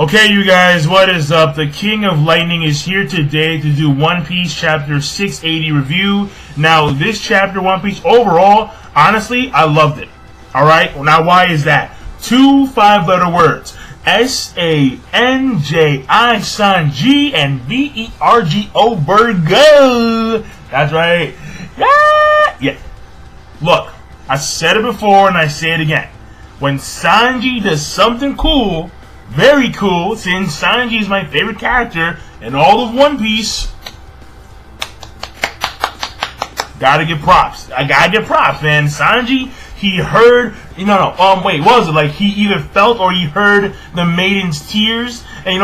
Okay, you guys, what is up? The King of Lightning is here today to do One Piece Chapter 680 review. Now, this chapter, One Piece, overall, honestly, I loved it. Alright? Now, why is that? 2 5-letter words. SANJI, SANJI and VERGO, Vergo. That's right. Yeah. Look, I said it before and I say it again. When Sanji does something cool, very cool, since Sanji is my favorite character in all of One Piece, gotta give props. I gotta give props, man. Sanji, he heard, wait, what was it? Like, he either felt or he heard the maiden's tears. And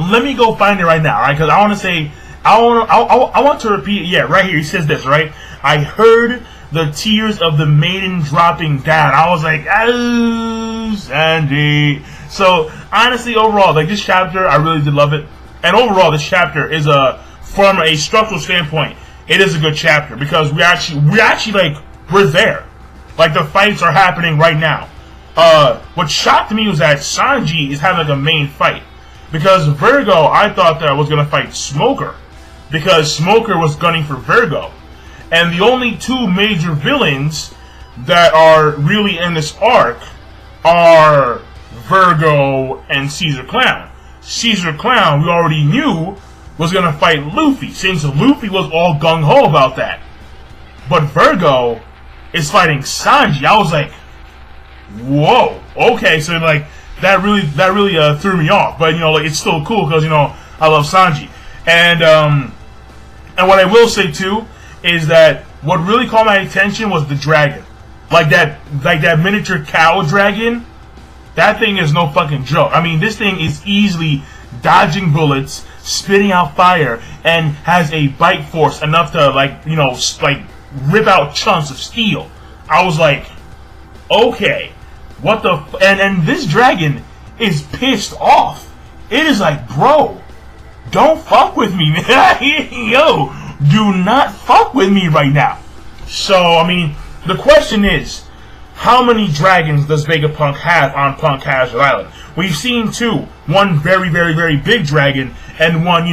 let me go find it right now, right? Because I want to say, I want to repeat it. Yeah, right here, he says this, right? I heard the tears of the maiden dropping down. I was like, oh, Sanji. So, honestly, overall, like, this chapter, I really did love it. And overall, this chapter is from a structural standpoint, it is a good chapter. Because we're there. Like, the fights are happening right now. What shocked me was that Sanji is having, like, a main fight. Because Vergo, I thought that was going to fight Smoker. Because Smoker was gunning for Vergo. And the only 2 major villains that are really in this arc are Vergo and Caesar Clown. Caesar Clown, we already knew, was going to fight Luffy, since Luffy was all gung-ho about that. But Vergo is fighting Sanji. I was like, whoa, okay, so like, that really threw me off. But, like, it's still cool, because, I love Sanji. And what I will say, too, is that what really caught my attention was the dragon. Like that miniature cow dragon. That thing is no fucking joke. I mean, this thing is easily dodging bullets, spitting out fire, and has a bite force enough to, like rip out chunks of steel. I was like, okay, what the and this dragon is pissed off. It is like, bro, don't fuck with me, man. Yo, do not fuck with me right now. So, I mean, the question is, how many dragons does Vegapunk have on Punk Hazard Island? We've seen 2. One very, very, very big dragon, and one,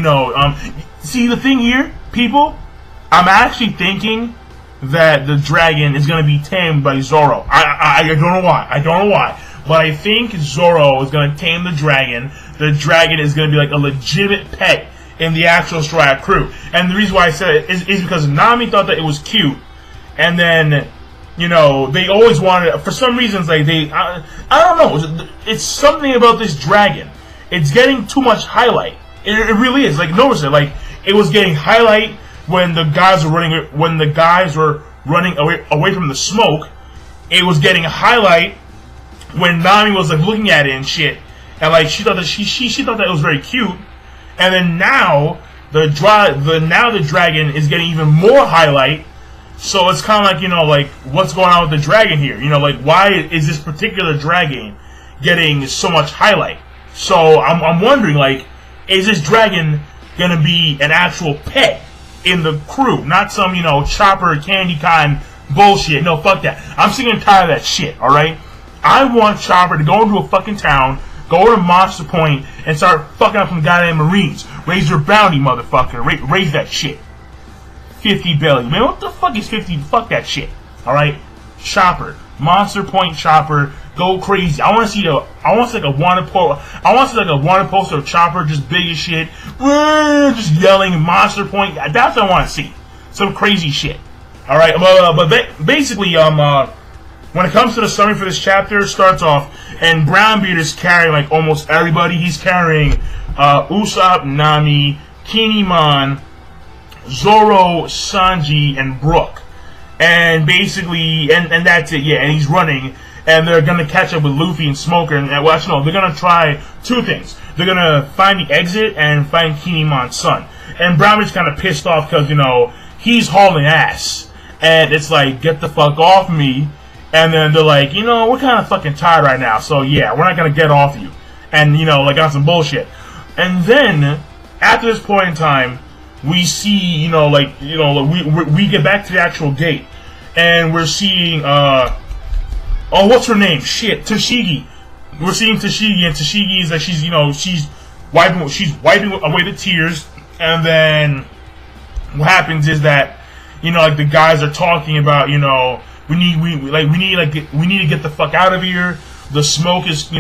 see, the thing here, people, I'm actually thinking that the dragon is going to be tamed by Zoro. I don't know why. I don't know why. But I think Zoro is going to tame the dragon. The dragon is going to be like a legitimate pet in the actual Straw Hat crew. And the reason why I said it is because Nami thought that it was cute. And then, they always wanted, for some reasons, like, I don't know, it's something about this dragon. It's getting too much highlight. It really is. Like, notice it. Like, it was getting highlight when the guys were running away from the smoke. It was getting highlight when Nami was, like, looking at it and shit. And, like, she thought that she thought that it was very cute. And then now the dragon is getting even more highlight. So it's kind of like, like, what's going on with the dragon here? Like, why is this particular dragon getting so much highlight? So I'm wondering, like, is this dragon gonna be an actual pet in the crew, not some, chopper candy kind bullshit? No, fuck that. I'm sick and tired of that shit. All right, I want Chopper to go into a fucking town, go to Monster Point, and start fucking up some goddamn Marines. Raise your bounty, motherfucker. Raise that shit. 50 billion. Man, what the fuck is 50? Fuck that shit. Alright? Chopper. Monster Point Chopper. Go crazy. I want to see like a wanted poster of Chopper, just big as shit. Just yelling Monster Point. That's what I want to see. Some crazy shit. Alright? But basically, when it comes to the summary for this chapter, it starts off, and Brownbeard is carrying, like, almost everybody. He's carrying Usopp, Nami, Kinemon, Zoro, Sanji, and Brook. And basically, and that's it, yeah, and he's running, and they're gonna catch up with Luffy and Smoker, and, well, actually, no, they're gonna try 2 things. They're gonna find the exit and find Kinemon's son. And Brownbeard's kind of pissed off because, he's hauling ass. And it's like, get the fuck off me. And then they're like, we're kind of fucking tired right now, so yeah, we're not gonna get off you. And, like, on some bullshit. And then, after this point in time, we see, we get back to the actual gate, and we're seeing, oh, what's her name? Shit, Tashigi. we're seeing Tashigi, and Tashigi is like she's wiping away the tears, and then what happens is that like the guys are talking about we need to get the fuck out of here. The smoke is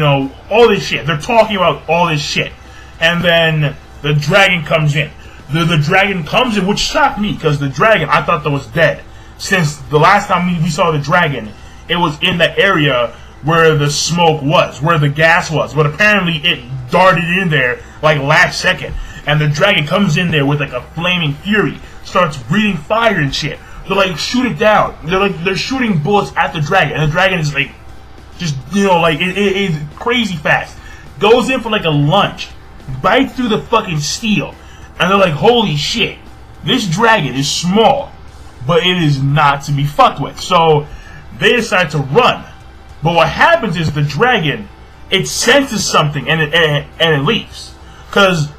all this shit. They're talking about all this shit, and then the dragon comes in. The dragon comes in, which shocked me because the dragon I thought that was dead. Since the last time we saw the dragon, it was in the area where the smoke was, where the gas was. But apparently it darted in there like last second. And the dragon comes in there with like a flaming fury, starts breathing fire and shit. They're like, shoot it down. They're shooting bullets at the dragon. And the dragon is like, just, it's crazy fast. Goes in for like a lunge, bites through the fucking steel. And they're like, holy shit, this dragon is small, but it is not to be fucked with. So they decide to run. But what happens is the dragon, it senses something and it leaves. Because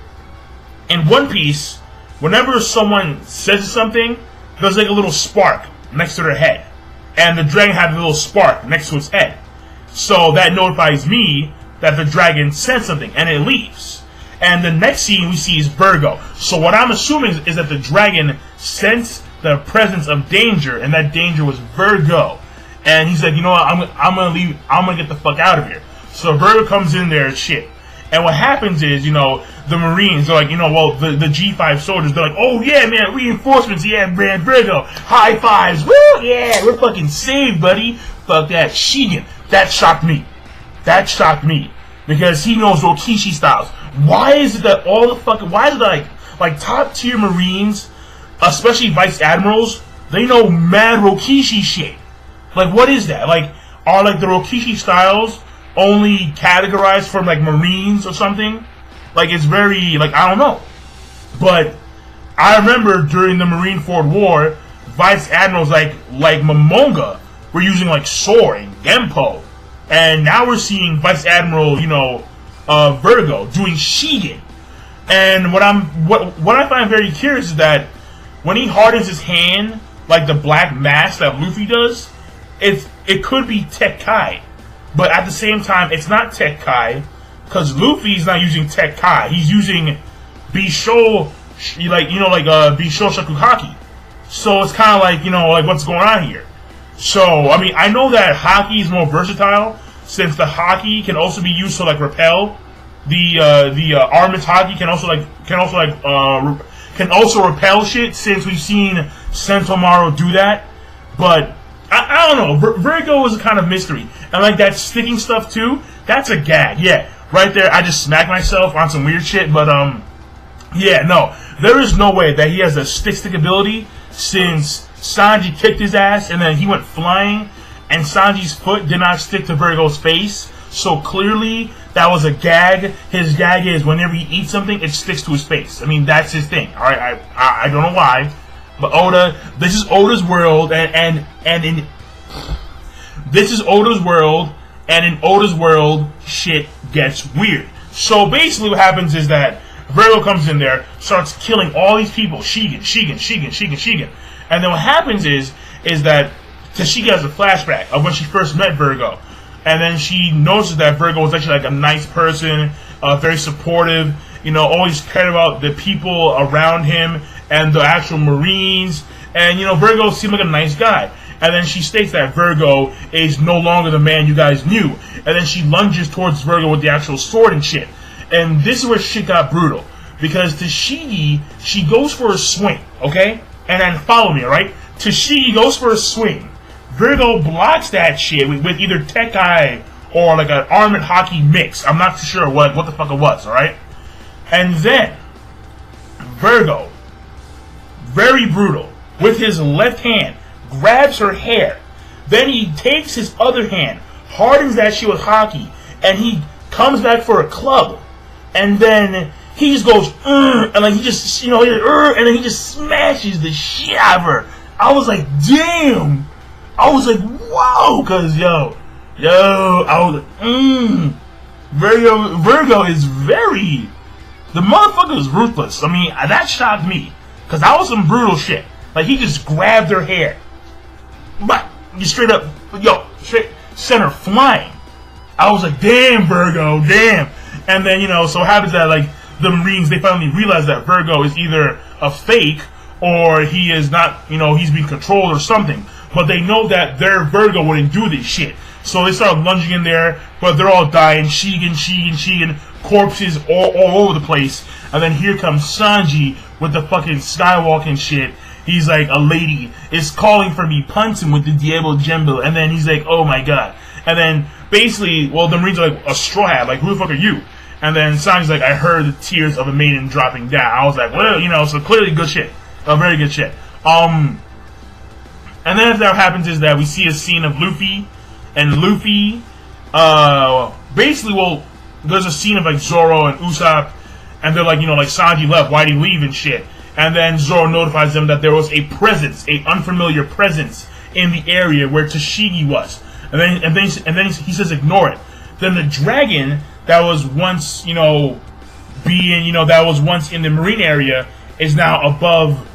in One Piece, whenever someone says something, there's like a little spark next to their head. And the dragon had a little spark next to its head. So that notifies me that the dragon sensed something and it leaves. And the next scene we see is Vergo. So what I'm assuming is that the dragon sensed the presence of danger, and that danger was Vergo. And he's like, you know what, I'm gonna leave, I'm gonna get the fuck out of here. So Vergo comes in there and shit. And what happens is, the Marines are like, the G5 soldiers, they're like, oh yeah, man, reinforcements, yeah, man, Vergo, high fives, woo, yeah, we're fucking saved, buddy. Fuck that, Shigen. That shocked me. That shocked me. Because he knows Rokishi styles. Why is it that why is it like top tier Marines, especially Vice Admirals, they know mad Rokishi shit? Like, what is that? Like, are like the Rokishi styles only categorized for like Marines or something? Like, it's very, like, I don't know. But I remember during the Marineford War, Vice Admirals like Momonga were using like Soaring, Genpo. And now we're seeing Vice Admiral, Vergo doing Shigen. And what I find very curious is that when he hardens his hand, like the black mask that Luffy does, it could be Tekkai. But at the same time, it's not Tekkai, because Luffy's not using Tekkai. He's using Bisho, Bisho Shakuhaki. So it's kind of like, what's going on here? So, I mean, I know that Haki is more versatile, since the Haki can also be used to like repel. The Armament Haki can also repel shit, since we've seen Sentomaru do that. But I don't know. Vergo is a kind of mystery, and like that sticking stuff too. That's a gag. Yeah, right there. I just smacked myself on some weird shit. But yeah, no, there is no way that he has a stick ability, since Sanji kicked his ass and then he went flying, and Sanji's foot did not stick to Vergo's face. So clearly that was a gag. His gag is whenever he eats something, it sticks to his face. I mean, that's his thing. All right, I don't know why, but Oda, this is Oda's world, this is Oda's world, and in Oda's world, shit gets weird. So basically, what happens is that Vergo comes in there, starts killing all these people, Shigen. And then what happens is that Tashigi has a flashback of when she first met Vergo. And then she notices that Vergo was actually like a nice person, very supportive, always cared about the people around him and the actual Marines. And, Vergo seemed like a nice guy. And then she states that Vergo is no longer the man you guys knew. And then she lunges towards Vergo with the actual sword and shit. And this is where shit got brutal. Because Tashigi, she goes for a swing, okay? And then follow me, alright? Tashigi goes for a swing. Vergo blocks that shit with either Tekkai or like an Armament Haki mix. I'm not too sure what the fuck it was, alright? And then Vergo, very brutal, with his left hand, grabs her hair. Then he takes his other hand, hardens that shit with Haki, and he comes back for a club. And then he just goes, and like he just, and then he just smashes the shit out of her. I was like, damn. I was like, wow, cause I was like, Vergo is the motherfucker is ruthless. I mean, that shocked me, cause that was some brutal shit. Like, he just grabbed her hair, but you straight up, straight sent her flying. I was like, damn, Vergo, damn. And then, so it happens that, like, the Marines, they finally realize that Vergo is either a fake or he is not, he's being controlled or something. But they know that their Vergo wouldn't do this shit. So they start lunging in there, but they're all dying. Shigen, corpses all over the place. And then here comes Sanji with the fucking skywalking shit. He's like, a lady is calling for me, punch him with the Diablo Jumbo. And then he's like, oh my god. And then basically, well, the Marines are like, a straw hat, like, who the fuck are you? And then Sanji's like, I heard the tears of a maiden dropping down. I was like, well, so clearly good shit. Very good shit. And then after that happens is that we see a scene of Luffy. And Luffy, basically, well, there's a scene of like Zoro and Usopp. And they're like, like Sanji left, why'd he leave and shit? And then Zoro notifies them that there was a presence, a unfamiliar presence in the area where Tashigi was. And then he says, ignore it. Then the dragon that was once, that was once in the marine area is now above,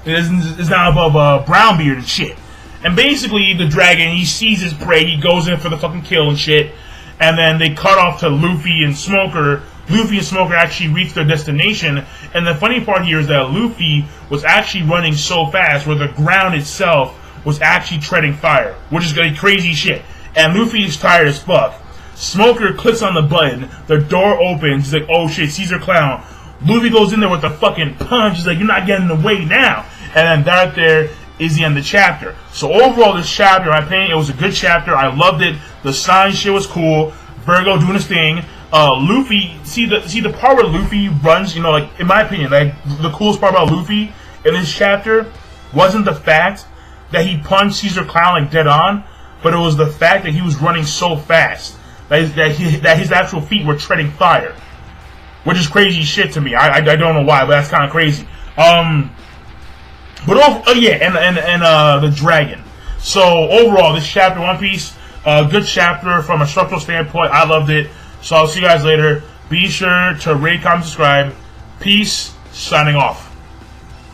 is now above Brownbeard and shit. And basically, the dragon, he sees his prey, he goes in for the fucking kill and shit. And then they cut off to Luffy and Smoker. Luffy and Smoker actually reach their destination. And the funny part here is that Luffy was actually running so fast where the ground itself was actually treading fire, which is like crazy shit. And Luffy is tired as fuck. Smoker clicks on the button, the door opens, he's like, oh shit, Caesar Clown. Luffy goes in there with a fucking punch, he's like, you're not getting away now. And then that there is the end of the chapter. So overall, this chapter, in my opinion, it was a good chapter. I loved it. The sign shit was cool. Vergo doing his thing. Luffy, see the part where Luffy runs, like, in my opinion, like, the coolest part about Luffy in this chapter wasn't the fact that he punched Caesar Clown like dead on, but it was the fact that he was running so fast that his actual feet were treading fire, which is crazy shit to me. I don't know why, but that's kind of crazy. But the dragon. So overall, this chapter, One Piece, good chapter from a structural standpoint. I loved it. So I'll see you guys later. Be sure to rate, comment, subscribe. Peace. Signing off.